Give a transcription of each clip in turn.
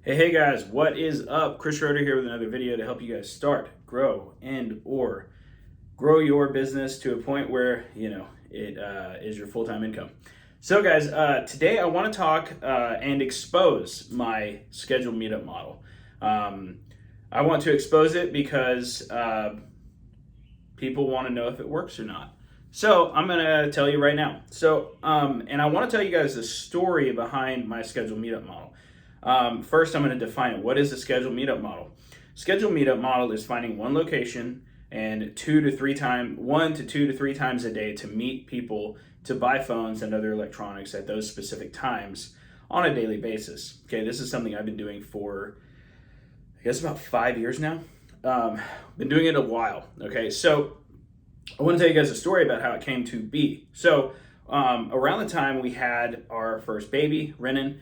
Hey guys, what is up? Schroeder here with another video to help you guys start, grow, and or grow your business to a point where, it is your full-time income. So guys, today I want to talk and expose my scheduled meetup model. I want to expose it because people want to know if it works or not. So I'm going to tell you right now. And I want to tell you guys the story behind my scheduled meetup model. First, I'm going to define it. What is a scheduled meetup model? Scheduled meetup model is finding one location and 1 to 2 to 3 times a day to meet people to buy phones and other electronics at those specific times on a daily basis. Okay, this is something I've been doing for, I guess, about 5 years now. Been doing it a while. Okay, so I want to tell you guys a story about how it came to be. So around the time we had our first baby, Renan,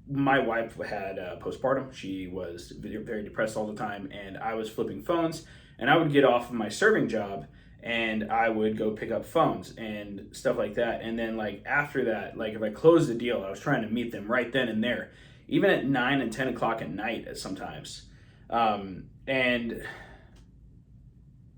my wife had postpartum. She was very depressed all the time, and I was flipping phones, and I would get off of my serving job and I would go pick up phones and stuff like that. And then after that, if I closed the deal, I was trying to meet them right then and there, even at 9 and 10 o'clock at night at sometimes. And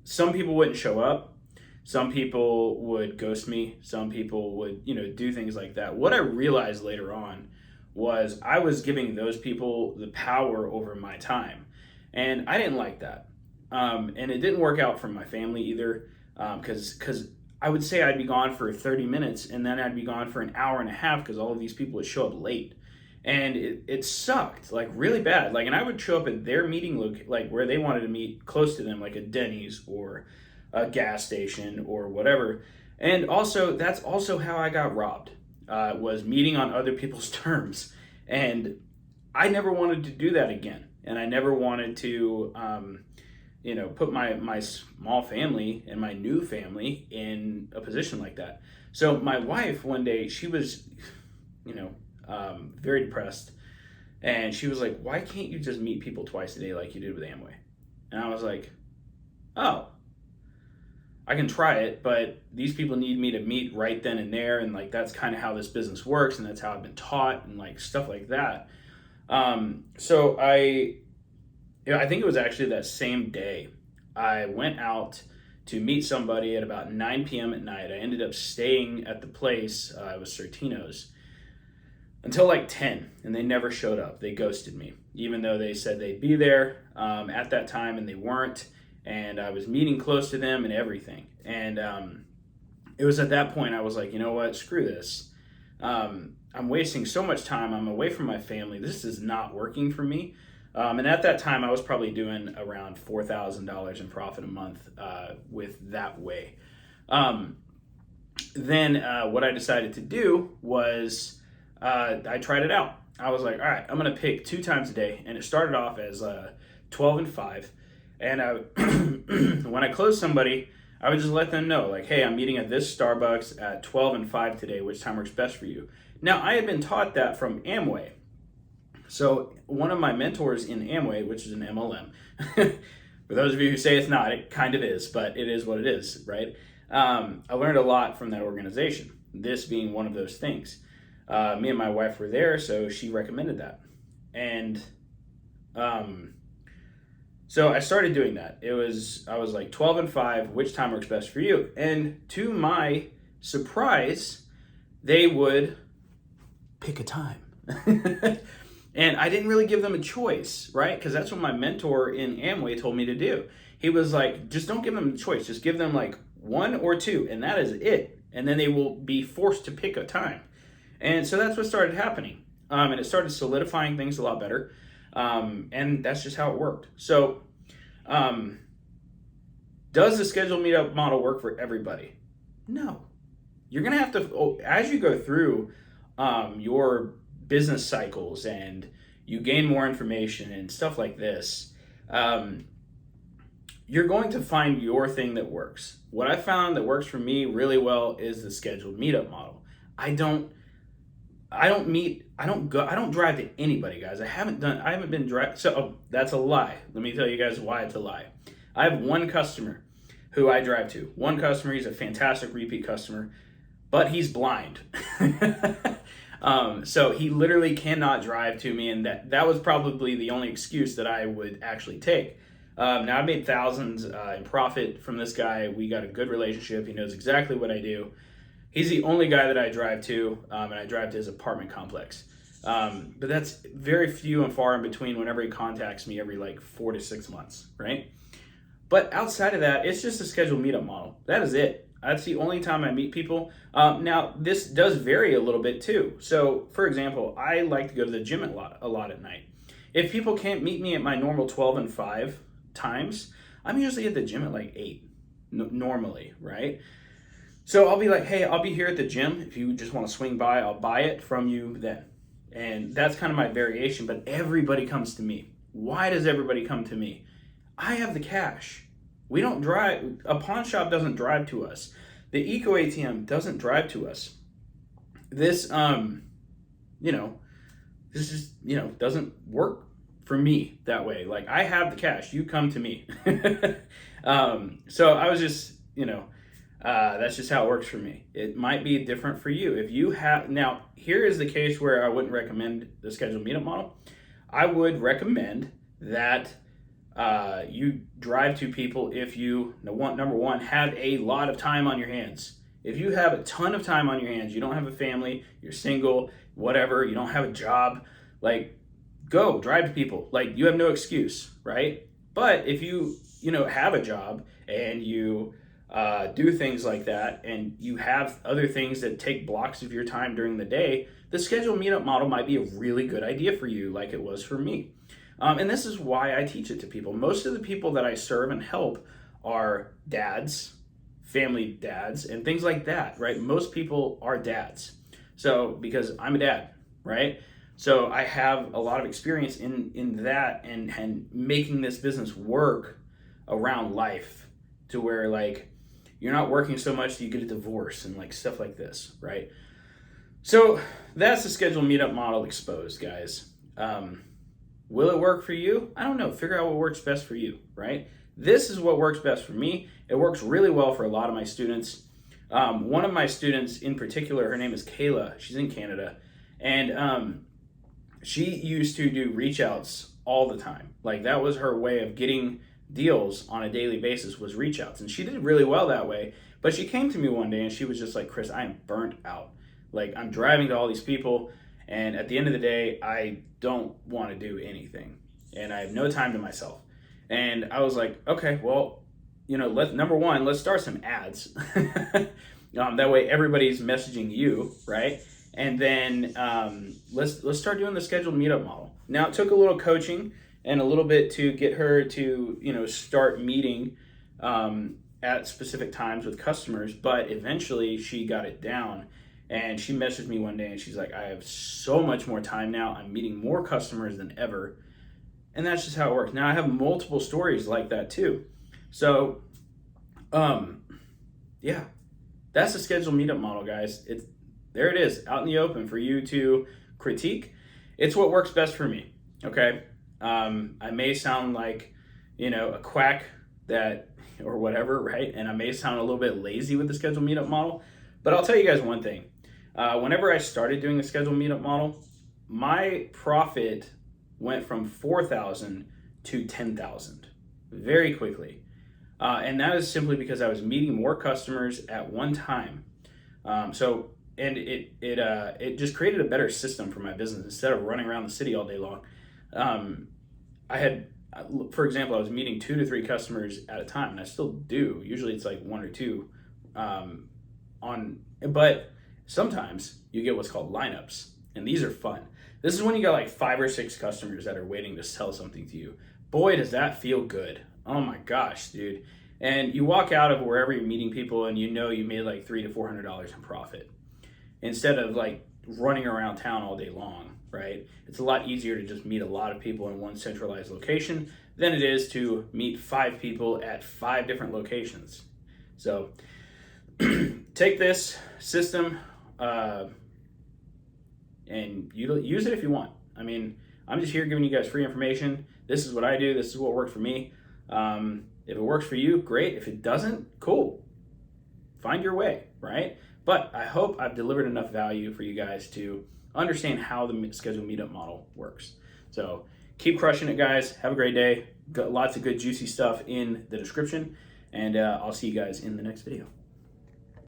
some people wouldn't show up. Some people would ghost me. Some people would, do things like that. What I realized later on was I was giving those people the power over my time. And I didn't like that. And it didn't work out for my family either, because I would say I'd be gone for 30 minutes and then I'd be gone for an hour and a half because all of these people would show up late. And it sucked, really bad. And I would show up at their meeting, where they wanted to meet close to them, like a Denny's or a gas station or whatever. And also, that's also how I got robbed. Was meeting on other people's terms. And I never wanted to do that again. And I never wanted to, put my small family and my new family in a position like that. So my wife, one day, she was, very depressed. And she was like, why can't you just meet people twice a day like you did with Amway? And I was like, oh, I can try it, but these people need me to meet right then and there, and that's kind of how this business works, and that's how I've been taught, and stuff like that. So I think it was actually that same day I went out to meet somebody at about 9 p.m. at night. I ended up staying at the place. It was Sortino's until 10, and they never showed up. They ghosted me, even though they said they'd be there at that time, and they weren't. And I was meeting close to them and everything. And it was at that point I was like, you know what, screw this. I'm wasting so much time. I'm away from my family. This is not working for me. And at that time, I was probably doing around $4,000 in profit a month with that way. Then what I decided to do was I tried it out. I was like, all right, I'm going to pick 2 times a day. And it started off as 12 and 5. And when I closed somebody, I would just let them know, hey, I'm meeting at this Starbucks at 12 and 5 today. Which time works best for you? Now, I had been taught that from Amway. So one of my mentors in Amway, which is an MLM, for those of you who say it's not, it kind of is, but it is what it is, right? I learned a lot from that organization, this being one of those things. Me and my wife were there, so she recommended that. And so I started doing that. I was like 12 and 5, which time works best for you? And to my surprise, they would pick a time. And I didn't really give them a choice, right? Because that's what my mentor in Amway told me to do. He was like, just don't give them a choice. Just give them 1 or 2, and that is it. And then they will be forced to pick a time. And so that's what started happening. And it started solidifying things a lot better. And that's just how it worked. So, does the scheduled meetup model work for everybody? No. You're going to have to, as you go through your business cycles and you gain more information and stuff like this, you're going to find your thing that works. What I found that works for me really well is the scheduled meetup model. I don't drive to anybody, guys. I haven't been direct. So that's a lie. Let me tell you guys why it's a lie. I have one customer who I drive to. One customer, he's a fantastic repeat customer, but he's blind. So he literally cannot drive to me, and that was probably the only excuse that I would actually take. Now, I made thousands in profit from this guy. We got a good relationship. He knows exactly what I do. He's the only guy that I drive to, and I drive to his apartment complex. But that's very few and far in between whenever he contacts me every like 4 to 6 months, right? But outside of that, it's just a scheduled meetup model. That is it. That's the only time I meet people. Now, this does vary a little bit too. So, for example, I like to go to the gym a lot at night. If people can't meet me at my normal 12 and 5 times, I'm usually at the gym at like 8, normally, right? So I'll be like, hey, I'll be here at the gym. If you just want to swing by, I'll buy it from you then. And that's kind of my variation, but everybody comes to me. Why does everybody come to me? I have the cash. We don't drive, a pawn shop doesn't drive to us. The Eco ATM doesn't drive to us. This, this just, doesn't work for me that way. Like, I have the cash, you come to me. So I was just, that's just how it works for me. It might be different for you. If you have, now, here is the case where I wouldn't recommend the scheduled meetup model. I would recommend that you drive to people if you, number one, have a lot of time on your hands. If you have a ton of time on your hands, you don't have a family, you're single, whatever, you don't have a job, like, go drive to people. Like, you have no excuse, right? But if you, have a job and you do things like that, and you have other things that take blocks of your time during the day, the scheduled meetup model might be a really good idea for you, like it was for me. And this is why I teach it to people. Most of the people that I serve and help are dads, family dads, and things like that, right? Most people are dads. So, because I'm a dad, right? So I have a lot of experience in that and making this business work around life to where, like, you're not working so much that you get a divorce and like stuff like this, right? So that's the scheduled meetup model exposed, guys. Will it work for you? I don't know. Figure out what works best for you, right? This is what works best for me. It works really well for a lot of my students. One of my students in particular, her name is Kayla. She's in Canada. And she used to do reach outs all the time. Like, that was her way of getting deals on a daily basis, was reach outs. And she did really well that way. But she came to me one day and she was just like, Chris, I am burnt out. Like, I'm driving to all these people, and at the end of the day, I don't want to do anything. And I have no time to myself. And I was like, okay, well, number one, let's start some ads. That way everybody's messaging you, right? And then let's start doing the scheduled meetup model. Now, it took a little coaching and a little bit to get her to, start meeting at specific times with customers, but eventually she got it down. And she messaged me one day and she's like, I have so much more time now. I'm meeting more customers than ever. And that's just how it works. Now, I have multiple stories like that too. So, yeah, that's the scheduled meetup model, guys. There it is, out in the open for you to critique. It's what works best for me, okay? I may sound like, a quack or whatever, right? And I may sound a little bit lazy with the scheduled meetup model, but I'll tell you guys one thing. Whenever I started doing the scheduled meetup model, my profit went from 4,000 to 10,000 very quickly. And that is simply because I was meeting more customers at one time. And it just created a better system for my business. Instead of running around the city all day long, for example, I was meeting 2 to 3 customers at a time, and I still do. Usually it's like 1 or 2 but sometimes you get what's called lineups, and these are fun. This is when you got like 5 or 6 customers that are waiting to sell something to you. Boy, does that feel good. Oh my gosh, dude. And you walk out of wherever you're meeting people and you made like $300 to $400 in profit, instead of like running around town all day long, right? It's a lot easier to just meet a lot of people in one centralized location than it is to meet 5 people at 5 different locations. So take this system and use it if you want. I mean, I'm just here giving you guys free information. This is what I do. This is what worked for me. If it works for you, great. If it doesn't, cool. Find your way, right? But I hope I've delivered enough value for you guys to understand how the scheduled meetup model works. So keep crushing it, guys. Have a great day. Got lots of good juicy stuff in the description, and I'll see you guys in the next video.